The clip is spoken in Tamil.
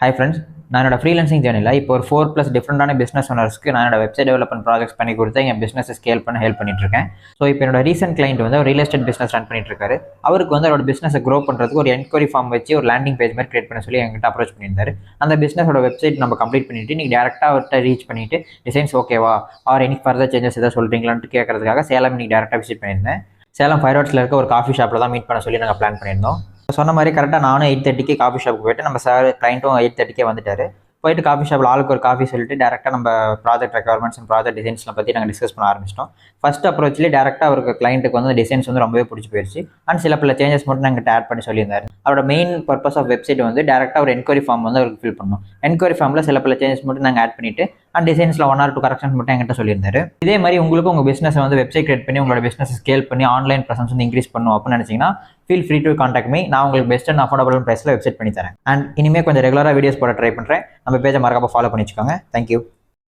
Hi friends, நான் என்னோட ஃப்ரீலான்சிங் ஜேர்னியில் இப்போ ஒரு 4+ டிஃப்ரெண்டான பிஸ்னஸ் ஓனர்ஸ்க்கு நான் என்னோட வெப்சைட் டெவலப்மெண்ட் ப்ராஜெக்ட்ஸ் பண்ணி கொடுத்து என் பிஸ்னஸ் ஸ்கேல் பண்ண ஹெல்ப் பண்ணிட்டு இருக்கேன். ஸோ இப்போ என்னோட ரீசென்ட் கிளைண்ட் வந்து ஒரு ரியல் எஸ்டேட் பிஸ்னஸ் ரன் பண்ணிட்டு இருக்காரு. அவருக்கு வந்து அவரோட பிஸ்னஸை க்ரோ பண்ணுறதுக்கு ஒரு என்கொயரி ஃபார்ம் வச்சு ஒரு லேண்டிங் பேஜ் மாதிரி கிரியேட் பண்ண சொல்லி என்கிட்ட அப்ரோச் பண்ணியிருந்தாரு. அந்த பிஸ்னஸோட வெப்சைட் நம்ம கம்ப்ளீட் பண்ணிட்டு நீங்கள் டேரெக்டாக அவர்கிட்ட ரீச் பண்ணிட்டு டிசைன்ஸ் ஓகேவா ஆர் எனி ஃபர்தர் சேஞ்சஸ் எதாவது சொல்கிறீங்களான்னு கேட்கறதுக்காக சேலம் இன்னைக்கு டேரெக்டாக விசிட் பண்ணியிருந்தேன். சேலம் ஃபைரோட்ஸில் இருக்க ஒரு காஃபி ஷாப்பில் தான் மீட் பண்ண சொல்லி நாங்கள் பிளான் பண்ணியிருந்தோம். சொன்ன மாதிரி கரெக்டாக நானும் 8:30 காஃபி ஷாப்புக்கு போயிட்டு நம்ம சார் கிளைண்ட்டும் 8:30 வந்துட்டார். போயிட்டு காஃபி ஷாப்பில் ஆளுக்கு ஒரு காஃபி சொல்லிட்டு டேரெக்டாக நம்ம ப்ராஜெக்ட் ரெக்யர்மெண்ட்ஸ் அண்ட் ப்ராஜெக்ட் டிசைன்ஸ்லாம் பற்றி நாங்கள் டிஸ்கஸ் பண்ண ஆரம்பிச்சிட்டோம். ஃபர்ஸ்ட் அப்ரோச்லேயே டேரெக்டாக அவருக்கு கிளைண்ட்டுக்கு வந்து டிசைன்ஸ் வந்து ரொம்பவே பிடிச்சி போயிடுச்சு. அண்ட் சில பல சேஞ்சஸ் மட்டும் நாங்கள் ஆட் பண்ணி சொல்லியிருந்தார். அவரோட மெயின் பர்பஸ் ஆஃப் வெப்சைட் வந்து டேரெக்டாக ஒரு என்கொயரி ஃபார்ம் வந்து அவருக்கு ஃபில் பண்ணணும். என்கொயரி ஃபார்மில் சில பல சேஞ்சஸ் மட்டும் நாங்கள் ஆட் பண்ணிவிட்டு அண்ட் டிசைன்ஸில் 1 or 2 கரெக்ஷன்ஸ் மட்டும் என்கிட்ட சொல்லியிருந்தாரு. இதே மாதிரி உங்களுக்கு உங்கள் பிஸ்னஸை வந்து வெப்சைட் கிரியேட் பண்ணி உங்களோட பிஸ்னஸ் ஸ்கேல் பண்ணி ஆன்லைன் ப்ரெசன்ஸ் வந்து இன்க்ரீஸ் பண்ணும் அப்படின்னு நினச்சிங்கன்னா feel free to contact me. நான் உங்களுக்கு பெஸ்ட் அண்ட் அஃபோர்டபுள் ப்ரைஸில் வெப்சைட் பண்ணி தரேன். அண்ட் இனிமேல் கொஞ்சம் ரெகுலராக வீடியோஸ் போட ட்ரை பண்ணுறேன். நம்ம பேஜை மறக்காம ஃபாலோ பண்ணி வச்சுக்கோங்க. தேங்க்யூ.